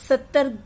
70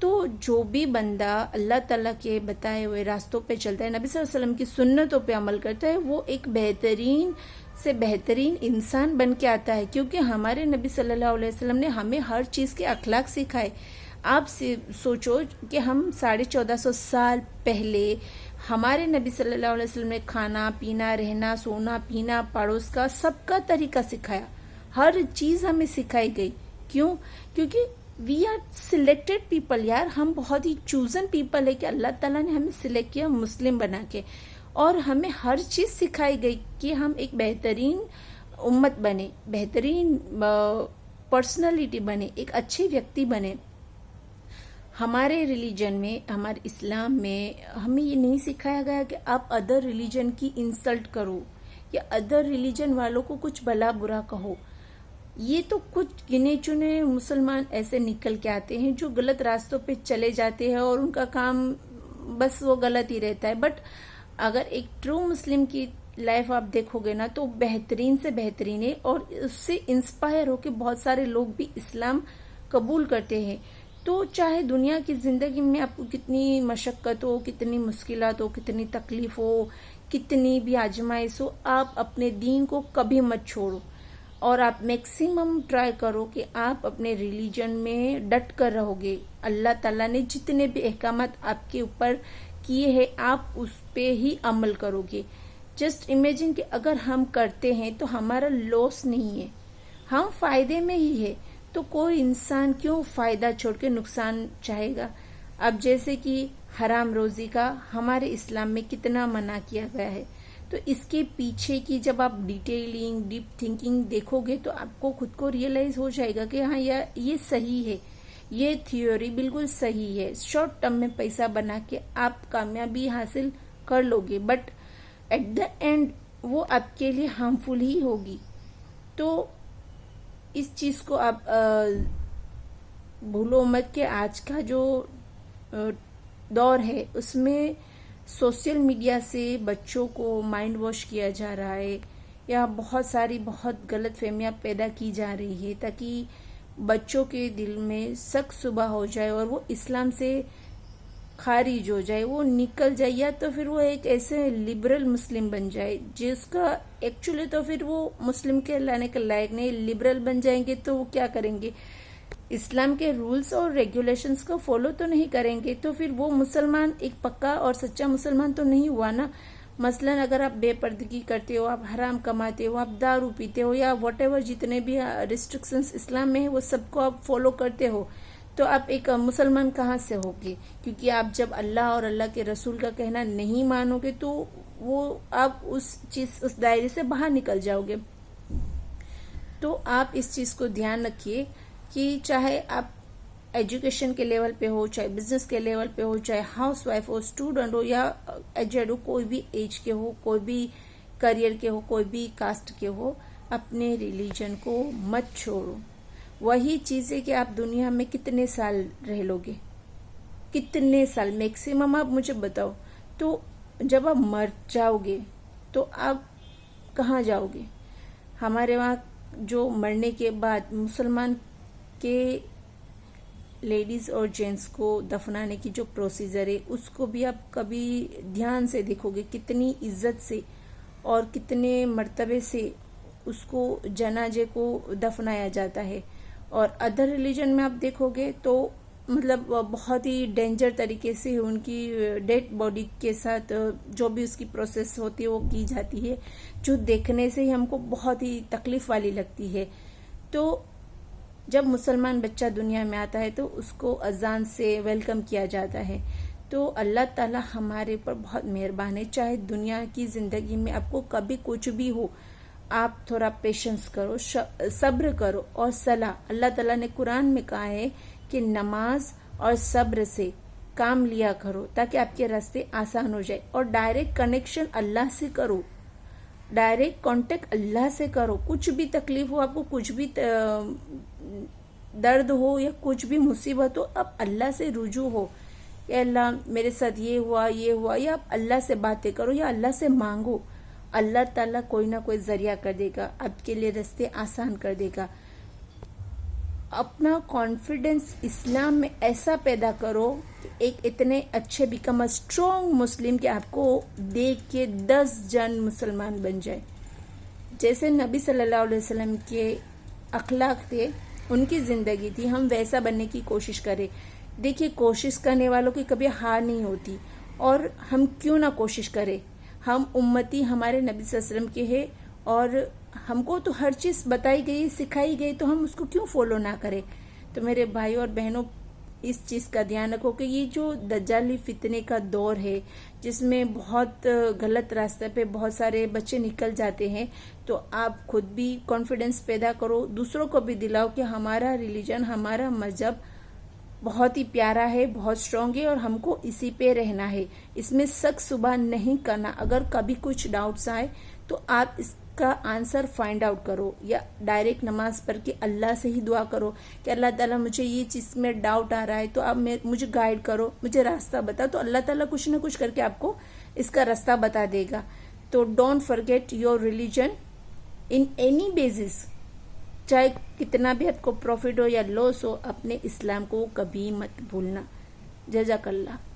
تو جو بھی بندہ اللہ تعالیٰ کے بتائے ہوئے راستوں پہ چلتا ہے، نبی صلی اللہ علیہ وسلم کی سنتوں پہ عمل کرتا ہے، وہ ایک بہترین سے بہترین انسان بن کے آتا ہے، کیونکہ ہمارے نبی صلی اللہ علیہ وسلم نے ہمیں ہر چیز کے اخلاق سکھائے. آپ سوچو کہ ہم 1450 سال پہلے ہمارے نبی صلی اللہ علیہ وسلم نے کھانا پینا، رہنا سونا، پینا، پڑوس کا سب کا طریقہ سکھایا، ہر چیز ہمیں سکھائی گئی. کیوں؟ کیونکہ وی آر سلیکٹڈ پیپل یار، ہم بہت ہی چوزن پیپل ہے کہ اللہ تعالیٰ نے ہمیں سلیکٹ کیا مسلم بنا کے، اور ہمیں ہر چیز سکھائی گئی کہ ہم ایک بہترین امت بنے، بہترین پرسنالٹی بنے، ایک اچھے ویکتی بنے. ہمارے ریلیجن میں، ہمارے اسلام میں ہمیں یہ نہیں سکھایا گیا کہ آپ ادر ریلیجن کی انسلٹ کرو یا ادر ریلیجن والوں کو کچھ بھلا برا کہو. یہ تو کچھ گنے چنے مسلمان ایسے نکل کے آتے ہیں جو غلط راستوں پہ چلے جاتے ہیں اور ان کا کام بس وہ غلط ہی رہتا ہے. بٹ اگر ایک ٹرو مسلم کی لائف آپ دیکھو گے نا تو بہترین سے بہترین ہے، اور اس سے انسپائر ہو کے بہت سارے لوگ بھی اسلام قبول کرتے ہیں. تو چاہے دنیا کی زندگی میں آپ کو کتنی مشقت ہو، کتنی مشکلات ہو، کتنی تکلیف ہو، کتنی بھی آزمائش ہو، آپ اپنے دین کو کبھی مت چھوڑو، اور آپ میکسیمم ٹرائی کرو کہ آپ اپنے ریلیجن میں ڈٹ کر رہو گے. اللہ تعالیٰ نے جتنے بھی احکامات آپ کے اوپر کیے ہیں آپ اس پہ ہی عمل کرو گے. جسٹ امیجن کہ اگر ہم کرتے ہیں تو ہمارا لاس نہیں ہے، ہم فائدے میں ہی ہے. تو کوئی انسان کیوں فائدہ چھوڑ کے نقصان چاہے گا؟ اب جیسے کہ حرام روزی کا ہمارے اسلام میں کتنا منع کیا گیا ہے، تو اس کے پیچھے کی جب آپ ڈیٹیلنگ ڈیپ تھنکنگ دیکھو گے تو آپ کو خود کو ریئلائز ہو جائے گا کہ ہاں یہ صحیح ہے، یہ تھیوری بالکل صحیح ہے. شارٹ ٹرم میں پیسہ بنا کے آپ کامیابی حاصل کر لو گے، بٹ ایٹ دا اینڈ وہ آپ کے لیے ہارمفل ہی ہوگی. تو اس چیز کو آپ بھولو مت کہ آج کا جو دور ہے اس میں سوشل میڈیا سے بچوں کو مائنڈ واش کیا جا رہا ہے، یا بہت غلط فہمیاں پیدا کی جا رہی ہے تاکہ بچوں کے دل میں شک شبہ ہو جائے اور وہ اسلام سے خارج ہو جائے، وہ نکل جائے، یا تو پھر وہ ایک ایسے لبرل مسلم بن جائے جس کا ایکچولی تو پھر وہ مسلم کے لانے کے لائق نہیں. لبرل بن جائیں گے تو وہ کیا کریں گے؟ اسلام کے رولز اور ریگولیشنز کو فالو تو نہیں کریں گے، تو پھر وہ مسلمان ایک پکا اور سچا مسلمان تو نہیں ہوا نا. مثلا اگر آپ بے پردگی کرتے ہو، آپ حرام کماتے ہو، آپ دارو پیتے ہو، یا واٹ ایور جتنے بھی ریسٹرکشنز اسلام میں ہیں وہ سب کو آپ فالو کرتے ہو، تو آپ ایک مسلمان کہاں سے ہوگے؟ کیونکہ آپ جب اللہ اور اللہ کے رسول کا کہنا نہیں مانو گے تو وہ آپ اس دائرے سے باہر نکل جاؤ گے. تو آپ اس چیز کو دھیان رکھیے کہ چاہے آپ ایجوکیشن کے لیول پہ ہو، چاہے بزنس کے لیول پہ ہو، چاہے ہاؤس وائف ہو، اسٹوڈنٹ ہو یا ایجڈ ہو، کوئی بھی ایج کے ہو، کوئی بھی کریئر کے ہو، کوئی بھی کاسٹ کے ہو، اپنے ریلیجن کو مت چھوڑو. وہی چیز ہے کہ آپ دنیا میں کتنے سال رہ لو گے، کتنے سال میکسیمم آپ مجھے بتاؤ. تو جب آپ مر جاؤ گے تو آپ کہاں جاؤ گے؟ ہمارے وہاں جو مرنے کے بعد مسلمان کے لیڈیز اور جینٹس کو دفنانے کی جو پروسیجر ہے اس کو بھی آپ کبھی دھیان سے دیکھو گے، کتنی عزت سے اور کتنے مرتبے سے اس کو جنازے کو دفنایا جاتا ہے. اور ادر ریلیجن میں آپ دیکھو گے تو مطلب بہت ہی ڈینجر طریقے سے ان کی ڈیڈ باڈی کے ساتھ جو بھی اس کی پروسیس ہوتی ہے وہ کی جاتی ہے، جو دیکھنے سے ہی ہم کو بہت ہی تکلیف والی لگتی ہے. تو جب مسلمان بچہ دنیا میں آتا ہے تو اس کو اذان سے ویلکم کیا جاتا ہے. تو اللہ تعالی ہمارے پر بہت مہربان ہے. چاہے دنیا کی زندگی میں آپ کو کبھی کچھ بھی ہو، آپ تھوڑا پیشنس کرو، صبر کرو اور صلاح. اللہ تعالیٰ نے قرآن میں کہا ہے کہ نماز اور صبر سے کام لیا کرو تاکہ آپ کے راستے آسان ہو جائے، اور ڈائریکٹ کنیکشن اللہ سے کرو، ڈائریکٹ کانٹیکٹ اللہ سے کرو. کچھ بھی تکلیف ہو، آپ کو کچھ بھی درد ہو یا کچھ بھی مصیبت ہو، آپ اللہ سے رجوع ہو کہ اللہ میرے ساتھ یہ ہوا، یا آپ اللہ سے باتیں کرو یا اللہ سے مانگو. اللہ تعالیٰ کوئی نہ کوئی ذریعہ کر دے گا، آپ کے لیے راستے آسان کر دے گا. اپنا کانفیڈنس اسلام میں ایسا پیدا کرو کہ ایک اتنے اچھے بیکم اے اسٹرانگ مسلم کہ آپ کو دیکھ کے 10 جن مسلمان بن جائے. جیسے نبی صلی اللہ علیہ وسلم کے اخلاق تھے، ان کی زندگی تھی، ہم ویسا بننے کی کوشش کریں. دیکھیے کوشش کرنے والوں کی کبھی ہار نہیں ہوتی، اور ہم کیوں نہ کوشش کریں. ہم امتی ہمارے نبی صلی اللہ علیہ وسلم کے ہیں، اور ہم کو تو ہر چیز بتائی گئی سکھائی گئی، تو ہم اس کو کیوں فالو نہ کریں. تو میرے بھائی اور بہنوں اس چیز کا دھیان رکھو کہ یہ جو دجالی فتنے کا دور ہے جس میں بہت غلط راستے پہ بہت سارے بچے نکل جاتے ہیں، تو آپ خود بھی کانفیڈنس پیدا کرو، دوسروں کو بھی دلاؤ کہ ہمارا ریلیجن، ہمارا مذہب بہت ہی پیارا ہے، بہت اسٹرانگ ہے، اور ہم کو اسی پہ رہنا ہے. اس میں شک صبح نہیں کرنا. اگر کبھی کچھ ڈاؤٹس آئے تو آپ اس کا آنسر فائنڈ آؤٹ کرو، یا ڈائریکٹ نماز پڑھ کے اللہ سے ہی دعا کرو کہ اللہ تعالیٰ مجھے یہ چیز میں ڈاؤٹ آ رہا ہے تو آپ مجھے گائیڈ کرو، مجھے راستہ بتا. تو اللہ تعالیٰ کچھ نہ کچھ کر کے آپ کو اس کا راستہ بتا دے گا. تو don't forget your religion in any basis. چاہے کتنا بھی آپ کو پروفٹ ہو یا لاس ہو، اپنے اسلام کو کبھی مت بھولنا. جزاک اللہ.